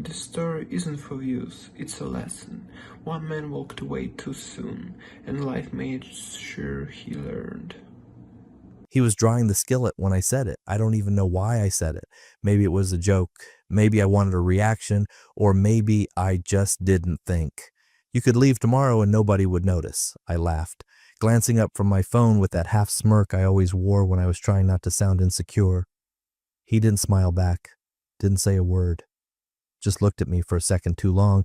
The story isn't for views, it's a lesson. One man walked away too soon, and life made sure he learned. He was drying the skillet when I said it. I don't even know why I said it. Maybe it was a joke. Maybe I wanted a reaction, or maybe I just didn't think. You could leave tomorrow and nobody would notice. I laughed, glancing up from my phone with that half smirk I always wore when I was trying not to sound insecure. He didn't smile back, didn't say a word, just looked at me for a second too long,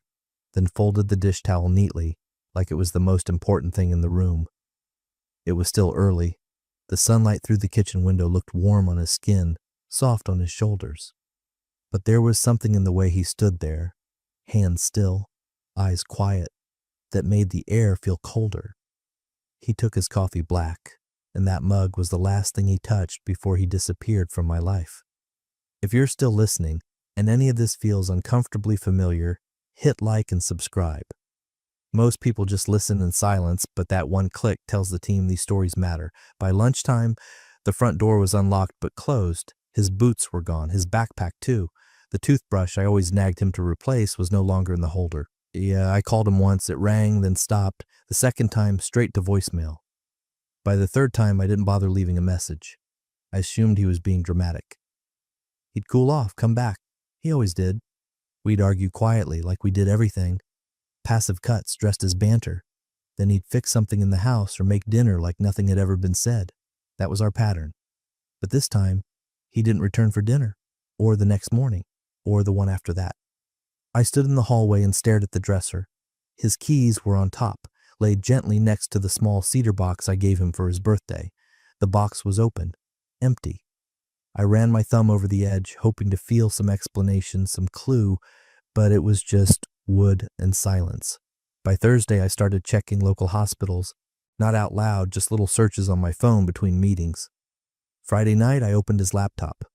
then folded the dish towel neatly, like it was the most important thing in the room. It was still early. The sunlight through the kitchen window looked warm on his skin, soft on his shoulders. But there was something in the way he stood there, hands still, eyes quiet, that made the air feel colder. He took his coffee black, and that mug was the last thing he touched before he disappeared from my life. If you're still listening, and any of this feels uncomfortably familiar, hit like and subscribe. Most people just listen in silence, but that one click tells the team these stories matter. By lunchtime, the front door was unlocked but closed. His boots were gone, his backpack too. The toothbrush I always nagged him to replace was no longer in the holder. Yeah, I called him once, it rang, then stopped. The second time, straight to voicemail. By the third time, I didn't bother leaving a message. I assumed he was being dramatic. He'd cool off, come back. He always did. We'd argue quietly, like we did everything. Passive cuts dressed as banter. Then he'd fix something in the house or make dinner like nothing had ever been said. That was our pattern. But this time, he didn't return for dinner, or the next morning, or the one after that. I stood in the hallway and stared at the dresser. His keys were on top, laid gently next to the small cedar box I gave him for his birthday. The box was open, empty. I ran my thumb over the edge, hoping to feel some explanation, some clue, but it was just wood and silence. By Thursday, I started checking local hospitals, not out loud, just little searches on my phone between meetings. Friday night, I opened his laptop.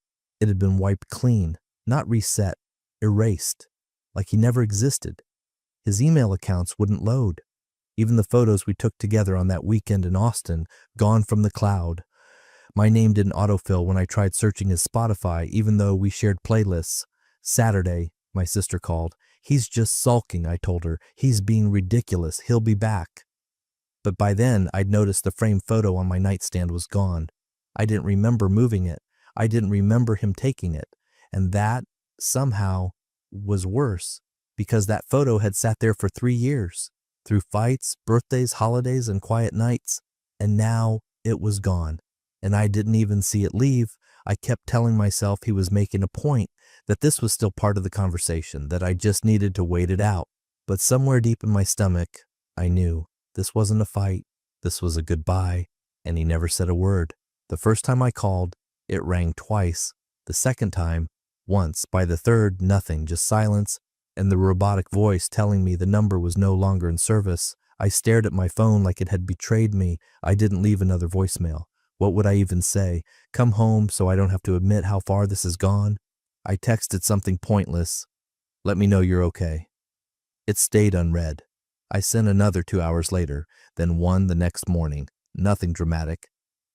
It had been wiped clean, not reset, erased, like he never existed. His email accounts wouldn't load. Even the photos we took together on that weekend in Austin, gone from the cloud. My name didn't autofill when I tried searching his Spotify, even though we shared playlists. Saturday, my sister called. He's just sulking, I told her. He's being ridiculous. He'll be back. But by then, I'd noticed the framed photo on my nightstand was gone. I didn't remember moving it. I didn't remember him taking it. And that, somehow, was worse, because that photo had sat there for 3 years, through fights, birthdays, holidays, and quiet nights. And now it was gone. And I didn't even see it leave. I kept telling myself he was making a point, that this was still part of the conversation, that I just needed to wait it out. But somewhere deep in my stomach, I knew this wasn't a fight, this was a goodbye, and he never said a word. The first time I called, it rang twice. The second time, once. By the third, nothing, just silence, and the robotic voice telling me the number was no longer in service. I stared at my phone like it had betrayed me. I didn't leave another voicemail. What would I even say? Come home so I don't have to admit how far this has gone? I texted something pointless. Let me know you're okay. It stayed unread. I sent another 2 hours later, then one the next morning. Nothing dramatic.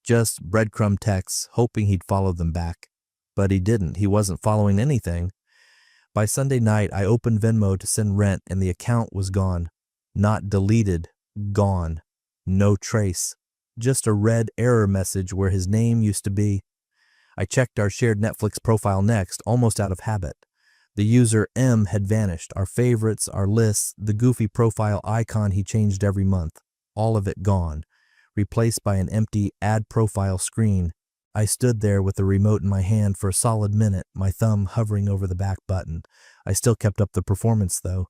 Just breadcrumb texts, hoping he'd follow them back. But he didn't. He wasn't following anything. By Sunday night, I opened Venmo to send rent and the account was gone. Not deleted. Gone. No trace. Just a red error message where his name used to be. I checked our shared Netflix profile next, almost out of habit. The user M had vanished, our favorites, our lists, the goofy profile icon he changed every month. All of it gone, replaced by an empty add profile screen. I stood there with the remote in my hand for a solid minute, my thumb hovering over the back button. I still kept up the performance, though.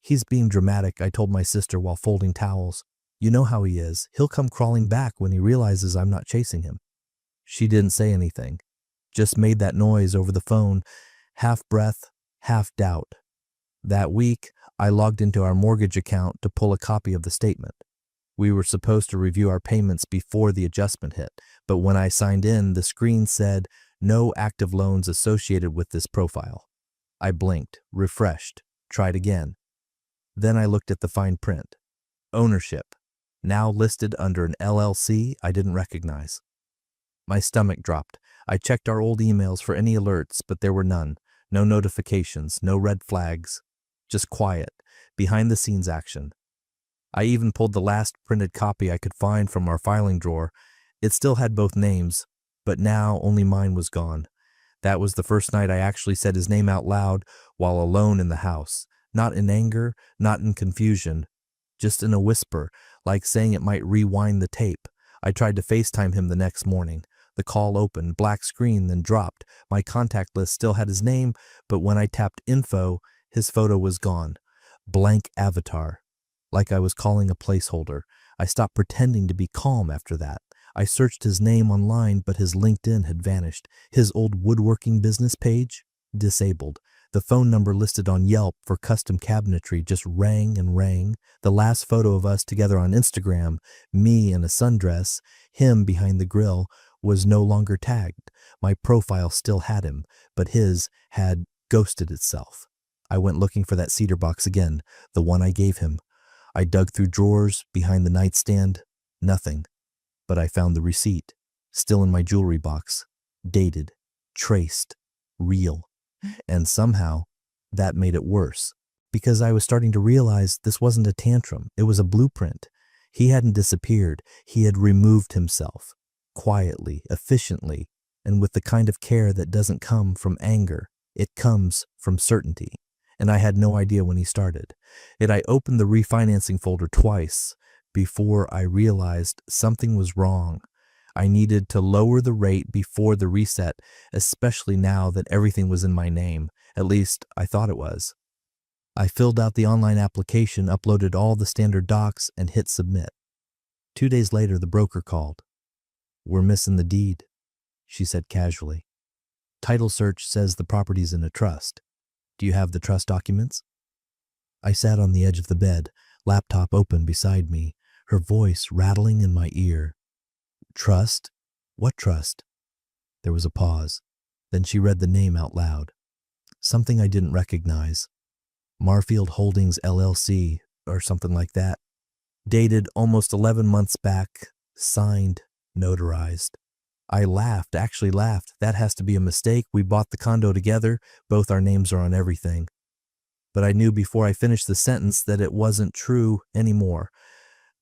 He's being dramatic, I told my sister while folding towels. You know how he is. He'll come crawling back when he realizes I'm not chasing him. She didn't say anything, just made that noise over the phone, half breath, half doubt. That week, I logged into our mortgage account to pull a copy of the statement. We were supposed to review our payments before the adjustment hit, but when I signed in, the screen said, no active loans associated with this profile. I blinked, refreshed, tried again. Then I looked at the fine print. Ownership, now listed under an LLC I didn't recognize. My stomach dropped. I checked our old emails for any alerts, but there were none. No notifications, no red flags, just quiet, behind-the-scenes action. I even pulled the last printed copy I could find from our filing drawer. It still had both names, but now only mine was gone. That was the first night I actually said his name out loud while alone in the house. Not in anger, not in confusion, just in a whisper, like saying it might rewind the tape. I tried to FaceTime him the next morning. The call opened, black screen, then dropped. My contact list still had his name, but when I tapped info, his photo was gone. Blank avatar. Like I was calling a placeholder. I stopped pretending to be calm after that. I searched his name online, but his LinkedIn had vanished. His old woodworking business page? Disabled. The phone number listed on Yelp for custom cabinetry just rang and rang. The last photo of us together on Instagram, me in a sundress, him behind the grill, was no longer tagged. My profile still had him, but his had ghosted itself. I went looking for that cedar box again, the one I gave him. I dug through drawers, behind the nightstand. Nothing. But I found the receipt, still in my jewelry box, dated, traced, real. And somehow, that made it worse, because I was starting to realize this wasn't a tantrum, it was a blueprint. He hadn't disappeared, he had removed himself, quietly, efficiently, and with the kind of care that doesn't come from anger, it comes from certainty. And I had no idea when he started. Yet I opened the refinancing folder twice before I realized something was wrong. I needed to lower the rate before the reset, especially now that everything was in my name. At least, I thought it was. I filled out the online application, uploaded all the standard docs, and hit submit. 2 days later, the broker called. "We're missing the deed," she said casually. "Title search says the property's in a trust. Do you have the trust documents?" I sat on the edge of the bed, laptop open beside me, her voice rattling in my ear. "Trust? What trust?" There was a pause. Then she read the name out loud. Something I didn't recognize. Marfield Holdings LLC, or something like that. Dated almost 11 months back. Signed, notarized. I laughed, actually laughed. That has to be a mistake. We bought the condo together. Both our names are on everything. But I knew before I finished the sentence that it wasn't true anymore.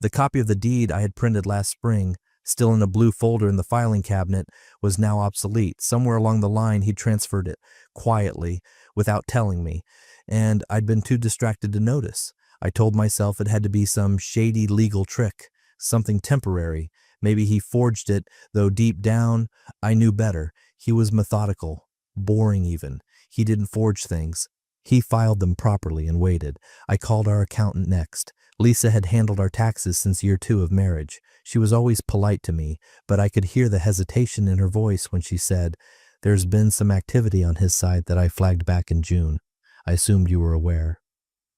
The copy of the deed I had printed last spring, still in a blue folder in the filing cabinet, was now obsolete. Somewhere along the line, he transferred it, quietly, without telling me, and I'd been too distracted to notice. I told myself it had to be some shady legal trick, something temporary. Maybe he forged it, though deep down, I knew better. He was methodical, boring even. He didn't forge things. He filed them properly and waited. I called our accountant next. Lisa had handled our taxes since year 2 of marriage. She was always polite to me, but I could hear the hesitation in her voice when she said, "There's been some activity on his side that I flagged back in June. I assumed you were aware."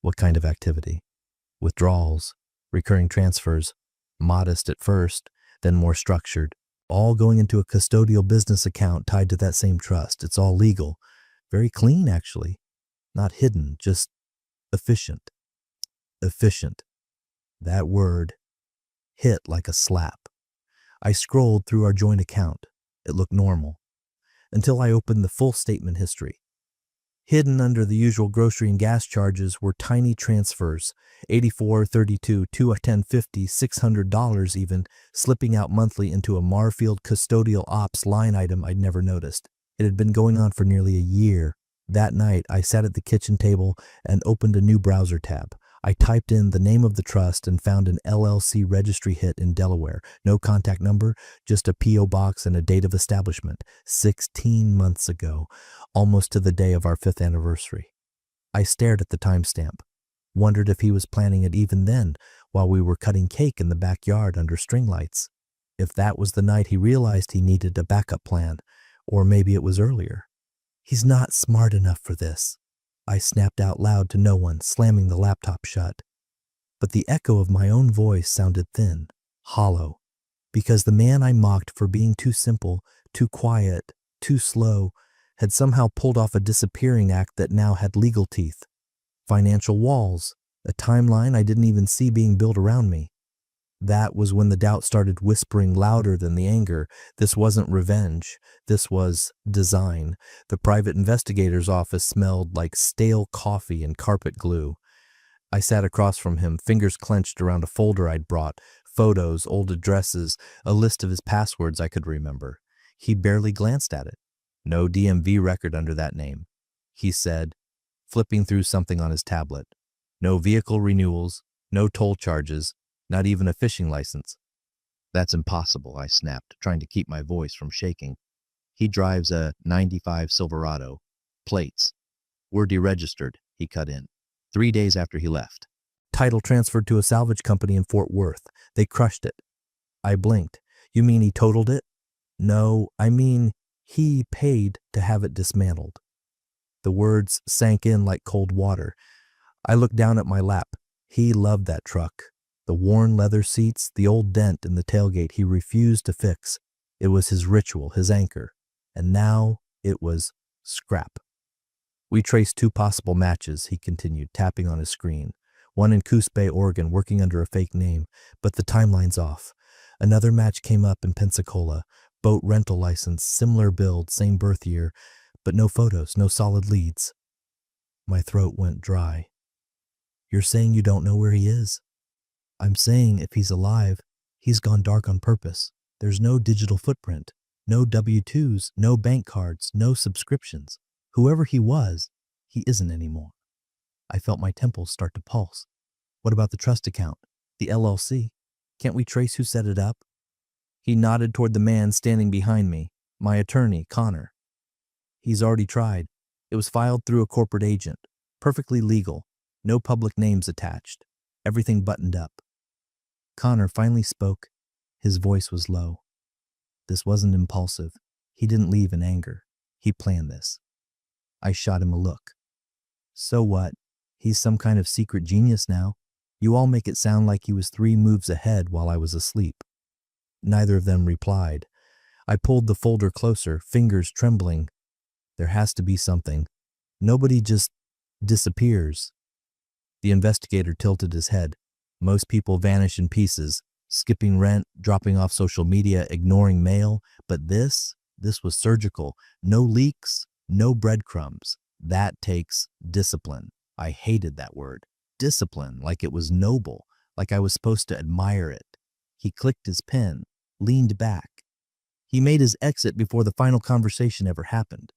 "What kind of activity?" "Withdrawals, recurring transfers, modest at first, then more structured, all going into a custodial business account tied to that same trust. It's all legal. Very clean, actually. Not hidden, just efficient." Efficient. That word hit like a slap. I scrolled through our joint account. It looked normal. Until I opened the full statement history. Hidden under the usual grocery and gas charges were tiny transfers, $84, $32, $210.50, $600 even, slipping out monthly into a Marfield custodial ops line item I'd never noticed. It had been going on for nearly a year. That night, I sat at the kitchen table and opened a new browser tab. I typed in the name of the trust and found an LLC registry hit in Delaware. No contact number, just a P.O. box and a date of establishment. 16 months ago, almost to the day of our 5th anniversary. I stared at the timestamp, wondered if he was planning it even then, while we were cutting cake in the backyard under string lights. If that was the night he realized he needed a backup plan, or maybe it was earlier. "He's not smart enough for this," I snapped out loud to no one, slamming the laptop shut. But the echo of my own voice sounded thin, hollow, because the man I mocked for being too simple, too quiet, too slow, had somehow pulled off a disappearing act that now had legal teeth, financial walls, a timeline I didn't even see being built around me. That was when the doubt started whispering louder than the anger. This wasn't revenge. This was design. The private investigator's office smelled like stale coffee and carpet glue. I sat across from him, fingers clenched around a folder I'd brought, photos, old addresses, a list of his passwords I could remember. He barely glanced at it. No DMV record under that name. He said, flipping through something on his tablet. No vehicle renewals, no toll charges, not even a fishing license. That's impossible, I snapped, trying to keep my voice from shaking. He drives a '95 Silverado. Plates. Were deregistered, he cut in. 3 days after he left. Title transferred to a salvage company in Fort Worth. They crushed it. I blinked. You mean he totaled it? No, I mean he paid to have it dismantled. The words sank in like cold water. I looked down at my lap. He loved that truck. The worn leather seats, the old dent in the tailgate he refused to fix. It was his ritual, his anchor. And now it was scrap. We traced 2 possible matches, he continued, tapping on his screen. One in Coos Bay, Oregon, working under a fake name, but the timeline's off. Another match came up in Pensacola. Boat rental license, similar build, same birth year, but no photos, no solid leads. My throat went dry. You're saying you don't know where he is? I'm saying if he's alive, he's gone dark on purpose. There's no digital footprint, no W-2s, no bank cards, no subscriptions. Whoever he was, he isn't anymore. I felt my temples start to pulse. What about the trust account? The LLC? Can't we trace who set it up? He nodded toward the man standing behind me, my attorney, Connor. He's already tried. It was filed through a corporate agent. Perfectly legal. No public names attached. Everything buttoned up. Connor finally spoke. His voice was low. This wasn't impulsive. He didn't leave in anger. He planned this. I shot him a look. So what? He's some kind of secret genius now. You all make it sound like he was 3 moves ahead while I was asleep. Neither of them replied. I pulled the folder closer, fingers trembling. There has to be something. Nobody just disappears. The investigator tilted his head. Most people vanish in pieces, skipping rent, dropping off social media, ignoring mail. But this was surgical. No leaks, no breadcrumbs. That takes discipline. I hated that word. Discipline, like it was noble, like I was supposed to admire it. He clicked his pen, leaned back. He made his exit before the final conversation ever happened.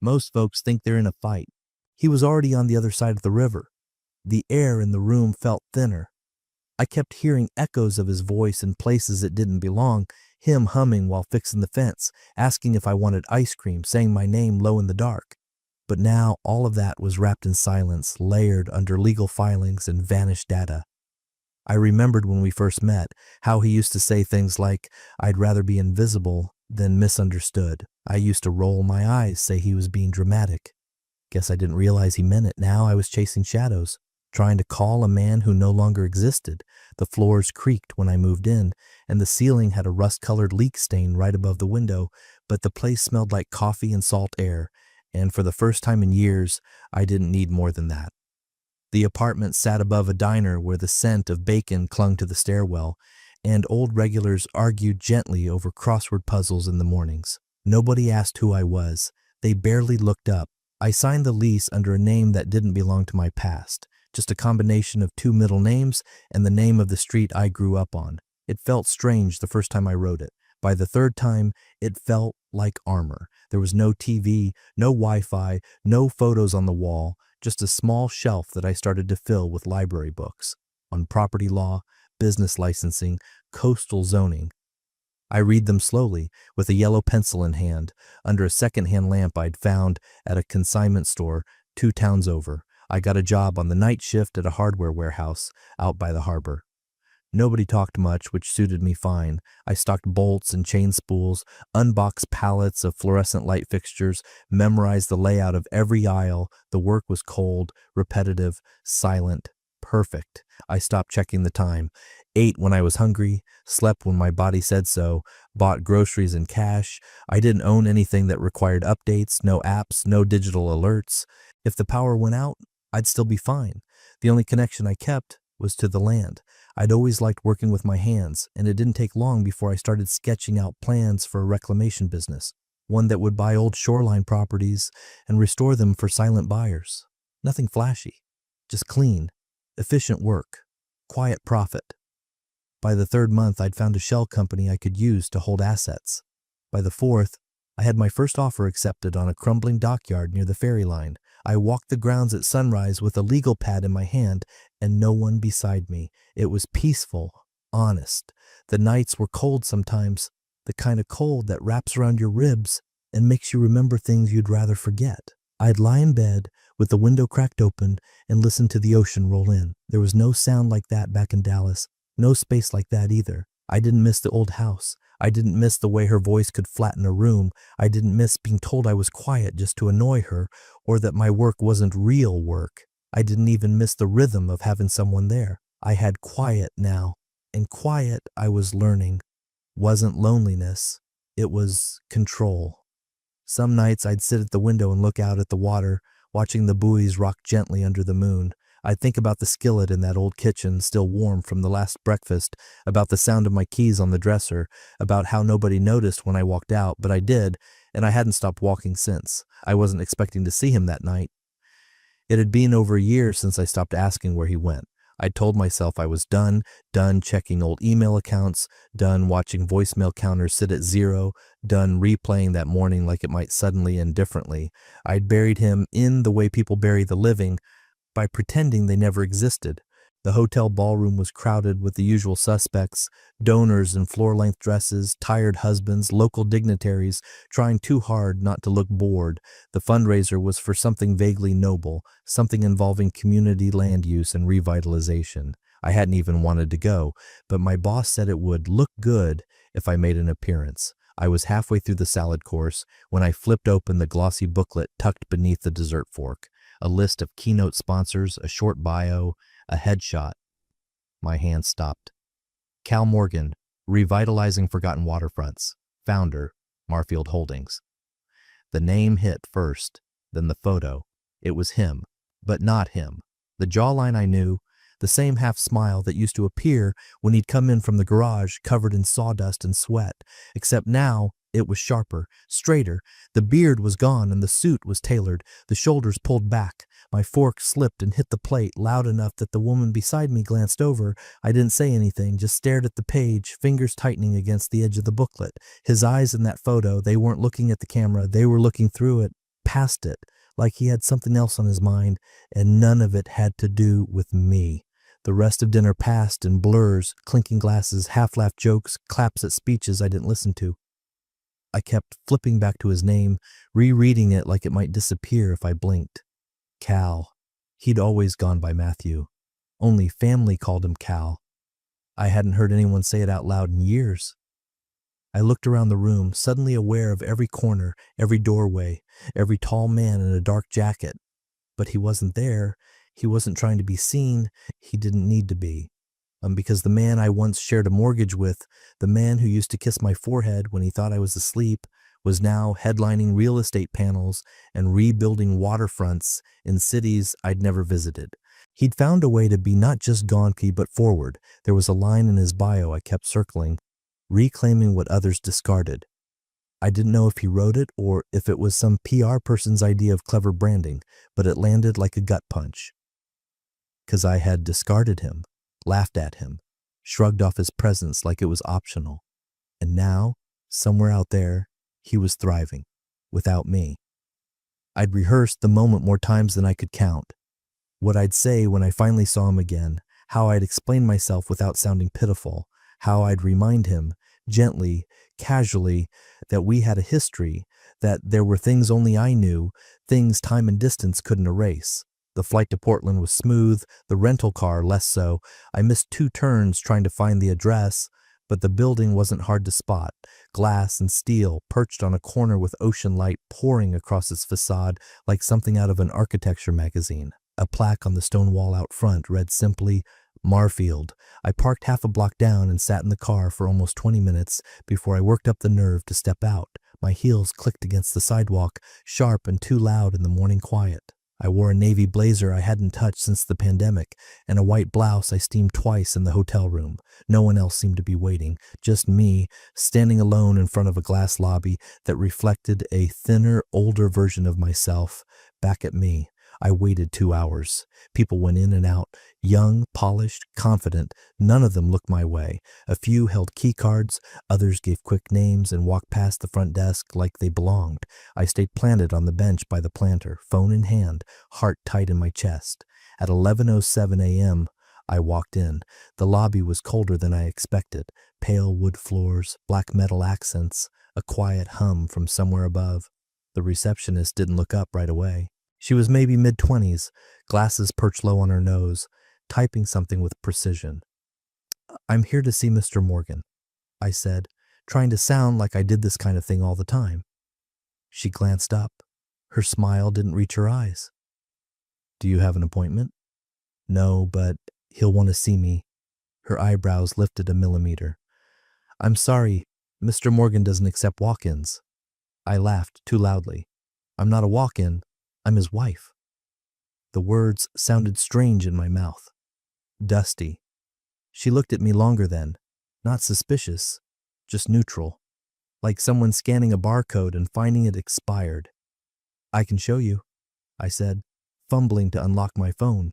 Most folks think they're in a fight. He was already on the other side of the river. The air in the room felt thinner. I kept hearing echoes of his voice in places it didn't belong, him humming while fixing the fence, asking if I wanted ice cream, saying my name low in the dark. But now all of that was wrapped in silence, layered under legal filings and vanished data. I remembered when we first met, how he used to say things like, I'd rather be invisible than misunderstood. I used to roll my eyes, say he was being dramatic. Guess I didn't realize he meant it. Now I was chasing shadows, trying to call a man who no longer existed. The floors creaked when I moved in, and the ceiling had a rust-colored leak stain right above the window, but the place smelled like coffee and salt air, and for the first time in years, I didn't need more than that. The apartment sat above a diner where the scent of bacon clung to the stairwell, and old regulars argued gently over crossword puzzles in the mornings. Nobody asked who I was. They barely looked up. I signed the lease under a name that didn't belong to my past, just a combination of 2 middle names and the name of the street I grew up on. It felt strange the first time I wrote it. By the 3rd time, it felt like armor. There was no TV, no Wi-Fi, no photos on the wall, just a small shelf that I started to fill with library books on property law, business licensing, coastal zoning. I read them slowly, with a yellow pencil in hand, under a second-hand lamp I'd found at a consignment store 2 towns over. I got a job on the night shift at a hardware warehouse out by the harbor. Nobody talked much, which suited me fine. I stocked bolts and chain spools, unboxed pallets of fluorescent light fixtures, memorized the layout of every aisle. The work was cold, repetitive, silent, perfect. I stopped checking the time, ate when I was hungry, slept when my body said so, bought groceries in cash. I didn't own anything that required updates, no apps, no digital alerts. If the power went out, I'd still be fine. The only connection I kept was to the land. I'd always liked working with my hands, and it didn't take long before I started sketching out plans for a reclamation business, one that would buy old shoreline properties and restore them for silent buyers. Nothing flashy, just clean, efficient work, quiet profit. By the third month, I'd found a shell company I could use to hold assets. By the fourth, I had my first offer accepted on a crumbling dockyard near the ferry line. I walked the grounds at sunrise with a legal pad in my hand and no one beside me. It was peaceful, honest. The nights were cold sometimes, the kind of cold that wraps around your ribs and makes you remember things you'd rather forget. I'd lie in bed with the window cracked open and listen to the ocean roll in. There was no sound like that back in Dallas, no space like that either. I didn't miss the old house. I didn't miss the way her voice could flatten a room. I didn't miss being told I was quiet just to annoy her, or that my work wasn't real work. I didn't even miss the rhythm of having someone there. I had quiet now, and quiet, I was learning, wasn't loneliness. It was control. Some nights I'd sit at the window and look out at the water, watching the buoys rock gently under the moon. I'd think about the skillet in that old kitchen, still warm from the last breakfast, about the sound of my keys on the dresser, about how nobody noticed when I walked out, but I did, and I hadn't stopped walking since. I wasn't expecting to see him that night. It had been over a year since I stopped asking where he went. I'd told myself I was done checking old email accounts, done watching voicemail counters sit at 0, done replaying that morning like it might suddenly end differently. I'd buried him in the way people bury the living, by pretending they never existed. The hotel ballroom was crowded with the usual suspects, donors in floor-length dresses, tired husbands, local dignitaries, trying too hard not to look bored. The fundraiser was for something vaguely noble, something involving community land use and revitalization. I hadn't even wanted to go, but my boss said it would look good if I made an appearance. I was halfway through the salad course when I flipped open the glossy booklet tucked beneath the dessert fork. A list of keynote sponsors, a short bio, a headshot. My hand stopped. Cal Morgan, Revitalizing Forgotten Waterfronts. Founder, Marfield Holdings. The name hit first, then the photo. It was him, but not him. The jawline I knew, the same half smile that used to appear when he'd come in from the garage covered in sawdust and sweat, except now it was sharper, straighter. The beard was gone and the suit was tailored, the shoulders pulled back. My fork slipped and hit the plate loud enough that the woman beside me glanced over. I didn't say anything, just stared at the page, fingers tightening against the edge of the booklet. His eyes in that photo, they weren't looking at the camera, they were looking through it, past it, like he had something else on his mind, and none of it had to do with me. The rest of dinner passed in blurs, clinking glasses, half-laughed jokes, claps at speeches I didn't listen to. I kept flipping back to his name, rereading it like it might disappear if I blinked. Cal. He'd always gone by Matthew. Only family called him Cal. I hadn't heard anyone say it out loud in years. I looked around the room, suddenly aware of every corner, every doorway, every tall man in a dark jacket. But he wasn't there. He wasn't trying to be seen. He didn't need to be. Because the man I once shared a mortgage with, the man who used to kiss my forehead when he thought I was asleep, was now headlining real estate panels and rebuilding waterfronts in cities I'd never visited. He'd found a way to be not just gonky but forward. There was a line in his bio I kept circling, reclaiming what others discarded. I didn't know if he wrote it or if it was some PR person's idea of clever branding, but it landed like a gut punch. 'Cause I had discarded him, laughed at him, shrugged off his presence like it was optional. And now, somewhere out there, he was thriving, without me. I'd rehearsed the moment more times than I could count. What I'd say when I finally saw him again, how I'd explain myself without sounding pitiful, how I'd remind him, gently, casually, that we had a history, that there were things only I knew, things time and distance couldn't erase. The flight to Portland was smooth, the rental car less so. I missed 2 turns trying to find the address, but the building wasn't hard to spot. Glass and steel perched on a corner with ocean light pouring across its facade like something out of an architecture magazine. A plaque on the stone wall out front read simply, Marfield. I parked half a block down and sat in the car for almost 20 minutes before I worked up the nerve to step out. My heels clicked against the sidewalk, sharp and too loud in the morning quiet. I wore a navy blazer I hadn't touched since the pandemic, and a white blouse I steamed twice in the hotel room. No one else seemed to be waiting, just me, standing alone in front of a glass lobby that reflected a thinner, older version of myself back at me. I waited 2 hours. People went in and out, young, polished, confident. None of them looked my way. A few held key cards, others gave quick names and walked past the front desk like they belonged. I stayed planted on the bench by the planter, phone in hand, heart tight in my chest. At 11:07 a.m., I walked in. The lobby was colder than I expected. Pale wood floors, black metal accents, a quiet hum from somewhere above. The receptionist didn't look up right away. She was maybe mid-20s, glasses perched low on her nose, typing something with precision. "I'm here to see Mr. Morgan," I said, trying to sound like I did this kind of thing all the time. She glanced up. Her smile didn't reach her eyes. "Do you have an appointment?" "No, but he'll want to see me." Her eyebrows lifted a millimeter. "I'm sorry, Mr. Morgan doesn't accept walk-ins." I laughed too loudly. "I'm not a walk-in. I'm his wife." The words sounded strange in my mouth. Dusty. She looked at me longer then, not suspicious, just neutral, like someone scanning a barcode and finding it expired. "I can show you," I said, fumbling to unlock my phone.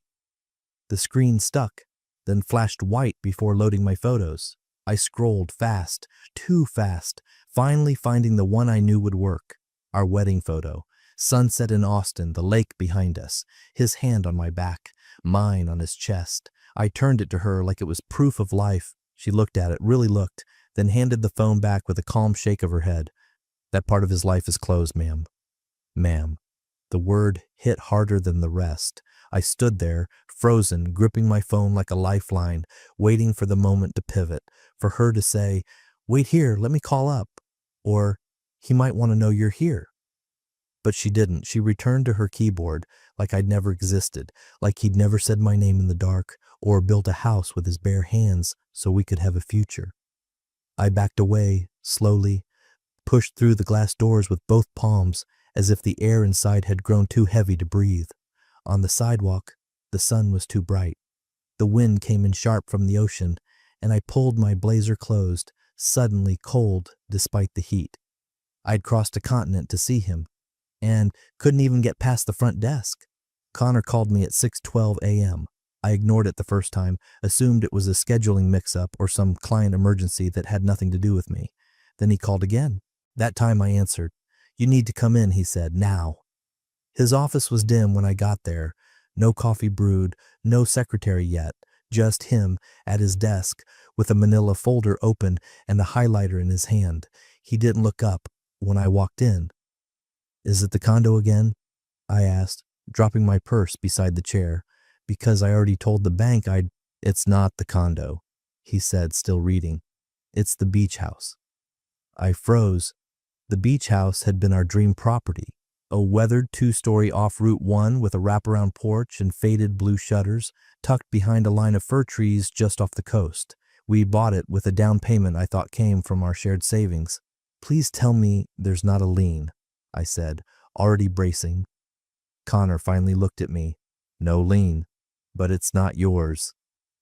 The screen stuck, then flashed white before loading my photos. I scrolled fast, too fast, finally finding the one I knew would work. Our wedding photo. Sunset in Austin, the lake behind us, his hand on my back, mine on his chest. I turned it to her like it was proof of life. She looked at it, really looked, then handed the phone back with a calm shake of her head. "That part of his life is closed, ma'am." Ma'am. The word hit harder than the rest. I stood there, frozen, gripping my phone like a lifeline, waiting for the moment to pivot, for her to say, "Wait here, let me call up," or, "He might want to know you're here." But she didn't. She returned to her keyboard like I'd never existed, like he'd never said my name in the dark or built a house with his bare hands so we could have a future. I backed away, slowly, pushed through the glass doors with both palms as if the air inside had grown too heavy to breathe. On the sidewalk, the sun was too bright. The wind came in sharp from the ocean, and I pulled my blazer closed, suddenly cold despite the heat. I'd crossed a continent to see him, and couldn't even get past the front desk. Connor called me at 6:12 a.m. I ignored it the first time, assumed it was a scheduling mix-up or some client emergency that had nothing to do with me. Then he called again. That time I answered. "You need to come in," he said, "now." His office was dim when I got there. No coffee brewed, no secretary yet, just him at his desk with a manila folder open and a highlighter in his hand. He didn't look up when I walked in. "Is it the condo again?" I asked, dropping my purse beside the chair, because I already told the bank I'd... "It's not the condo," he said, still reading. "It's the beach house." I froze. The beach house had been our dream property, a weathered 2-story off Route 1 with a wraparound porch and faded blue shutters, tucked behind a line of fir trees just off the coast. We bought it with a down payment I thought came from our shared savings. "Please tell me there's not a lien," I said, already bracing. Connor finally looked at me. "No lien, but it's not yours."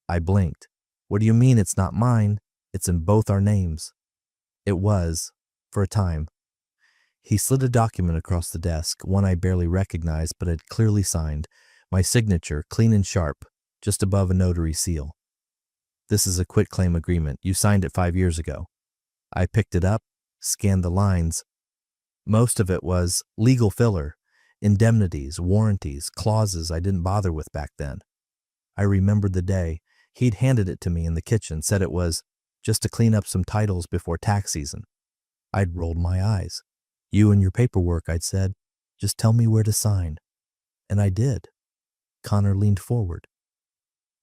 I blinked. "What do you mean it's not mine? It's in both our names." It was, for a time. He slid a document across the desk, one I barely recognized but had clearly signed, my signature, clean and sharp, just above a notary seal. "This is a quitclaim agreement. You signed it 5 years ago." I picked it up, scanned the lines. Most of it was legal filler, indemnities, warranties, clauses I didn't bother with back then. I remembered the day. He'd handed it to me in the kitchen, said it was just to clean up some titles before tax season. I'd rolled my eyes. "You and your paperwork," I'd said. "Just tell me where to sign." And I did. Connor leaned forward.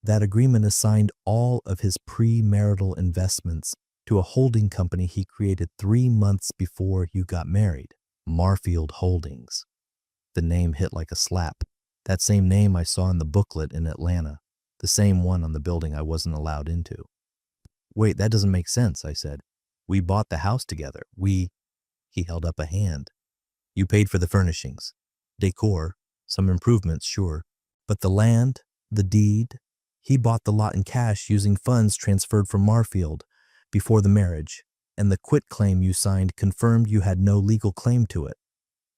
That agreement assigned all of his premarital investments to a holding company he created 3 months before you got married, Marfield Holdings. The name hit like a slap. That same name I saw in the booklet in Atlanta, the same one on the building I wasn't allowed into. "Wait, that doesn't make sense," I said. "We bought the house together. He held up a hand. "You paid for the furnishings, decor, Some improvements, sure. But the land, the deed, he bought the lot in cash using funds transferred from Marfield before the marriage, and the quitclaim you signed confirmed you had no legal claim to it.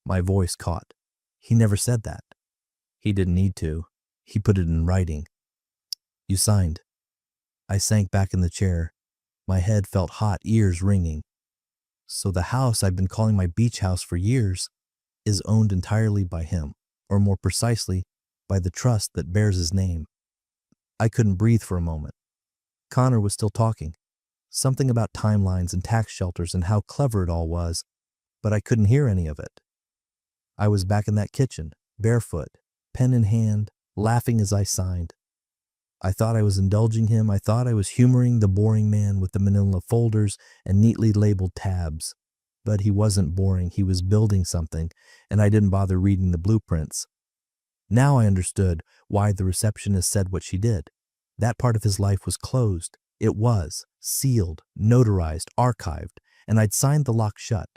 My voice caught. He never said that. He didn't need to. He put it in writing. You signed. I sank back in the chair. My head felt hot, ears ringing. So the house I've been calling my beach house for years is owned entirely by him, or more precisely, by the trust that bears his name. I couldn't breathe for a moment. Connor was still talking. Something about timelines and tax shelters and how clever it all was, but I couldn't hear any of it. I was back in that kitchen, barefoot, pen in hand, laughing as I signed. I thought I was indulging him. I thought I was humoring the boring man with the manila folders and neatly labeled tabs. But he wasn't boring. He was building something, and I didn't bother reading the blueprints. Now I understood why the receptionist said what she did. That part of his life was closed. It was sealed, notarized, archived, and I'd signed the lock shut.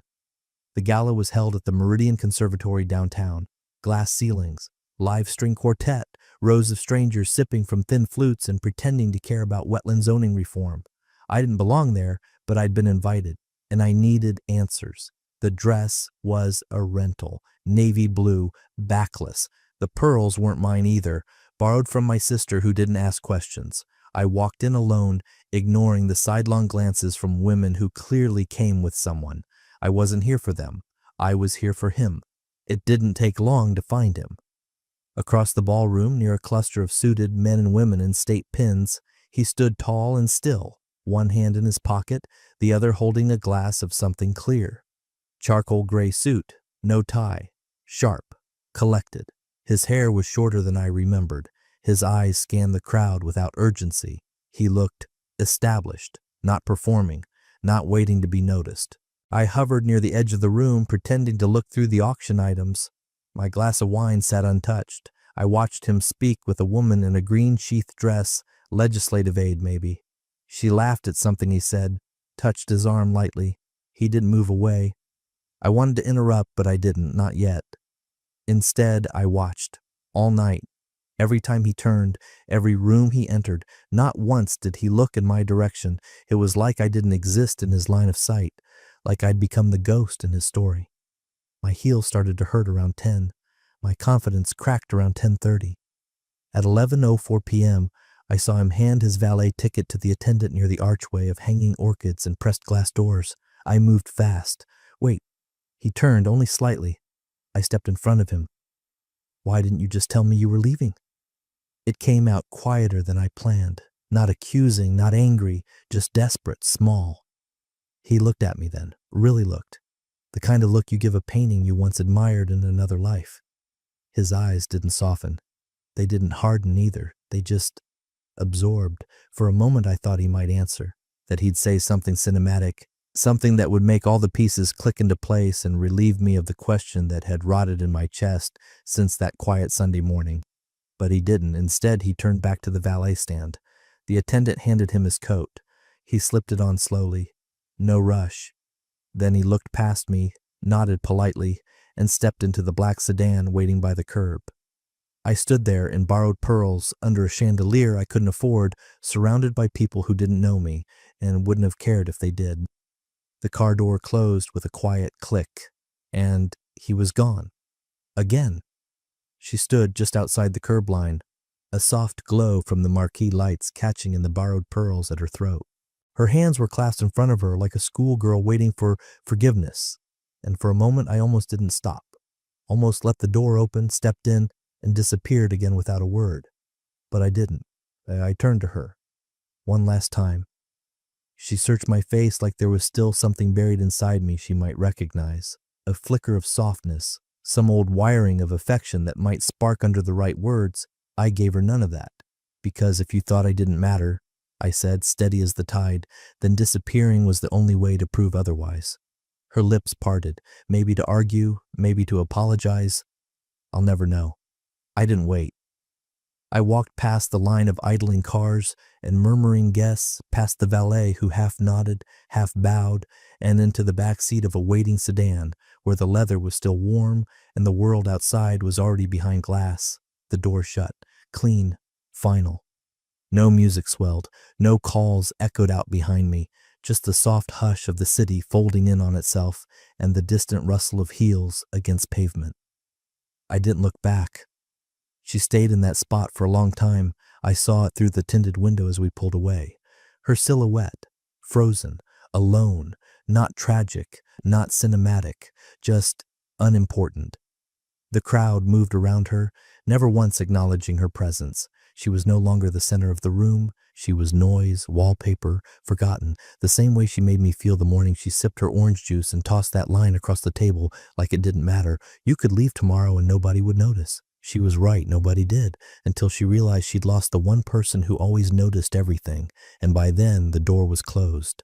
The gala was held at the Meridian Conservatory downtown. Glass ceilings, live string quartet, rows of strangers sipping from thin flutes and pretending to care about wetland zoning reform. I didn't belong there, but I'd been invited, and I needed answers. The dress was a rental, navy blue, backless. The pearls weren't mine either, borrowed from my sister who didn't ask questions. I walked in alone, ignoring the sidelong glances from women who clearly came with someone. I wasn't here for them. I was here for him. It didn't take long to find him. Across the ballroom, near a cluster of suited men and women in state pins, he stood tall and still, one hand in his pocket, the other holding a glass of something clear. Charcoal gray suit, no tie, sharp, collected. His hair was shorter than I remembered. His eyes scanned the crowd without urgency. He looked established, not performing, not waiting to be noticed. I hovered near the edge of the room, pretending to look through the auction items. My glass of wine sat untouched. I watched him speak with a woman in a green-sheathed dress, legislative aid maybe. She laughed at something he said, touched his arm lightly. He didn't move away. I wanted to interrupt, but I didn't, not yet. Instead, I watched, all night. Every time he turned, every room he entered, not once did he look in my direction. It was like I didn't exist in his line of sight, like I'd become the ghost in his story. My heels started to hurt around 10. My confidence cracked around 10:30. At 11:04 p.m., I saw him hand his valet ticket to the attendant near the archway of hanging orchids and pressed glass doors. I moved fast. Wait. He turned only slightly. I stepped in front of him. Why didn't you just tell me you were leaving? It came out quieter than I planned. Not accusing, not angry, just desperate, small. He looked at me then, really looked. The kind of look you give a painting you once admired in another life. His eyes didn't soften. They didn't harden either. They just absorbed. For a moment I thought he might answer, that he'd say something cinematic, something that would make all the pieces click into place and relieve me of the question that had rotted in my chest since that quiet Sunday morning. But he didn't. Instead, he turned back to the valet stand. The attendant handed him his coat. He slipped it on slowly. No rush. Then he looked past me, nodded politely, and stepped into the black sedan waiting by the curb. I stood there in borrowed pearls under a chandelier I couldn't afford, surrounded by people who didn't know me and wouldn't have cared if they did. The car door closed with a quiet click, and he was gone. Again. She stood just outside the curb line, a soft glow from the marquee lights catching in the borrowed pearls at her throat. Her hands were clasped in front of her like a schoolgirl waiting for forgiveness, and for a moment I almost didn't stop, almost left the door open, stepped in, and disappeared again without a word. But I didn't. I turned to her. One last time. She searched my face like there was still something buried inside me she might recognize, a flicker of softness, some old wiring of affection that might spark under the right words. I gave her none of that, because if you thought I didn't matter, I said, steady as the tide, then disappearing was the only way to prove otherwise. Her lips parted, maybe to argue, maybe to apologize. I'll never know. I didn't wait. I walked past the line of idling cars and murmuring guests, past the valet who half nodded, half bowed, and into the back seat of a waiting sedan where the leather was still warm and the world outside was already behind glass, the door shut, clean, final. No music swelled, no calls echoed out behind me, just the soft hush of the city folding in on itself and the distant rustle of heels against pavement. I didn't look back. She stayed in that spot for a long time. I saw it through the tinted window as we pulled away. Her silhouette, frozen, alone, not tragic, not cinematic, just unimportant. The crowd moved around her, never once acknowledging her presence. She was no longer the center of the room. She was noise, wallpaper, forgotten, the same way she made me feel the morning she sipped her orange juice and tossed that line across the table like it didn't matter. You could leave tomorrow and nobody would notice. She was right, nobody did, until she realized she'd lost the one person who always noticed everything, and by then the door was closed.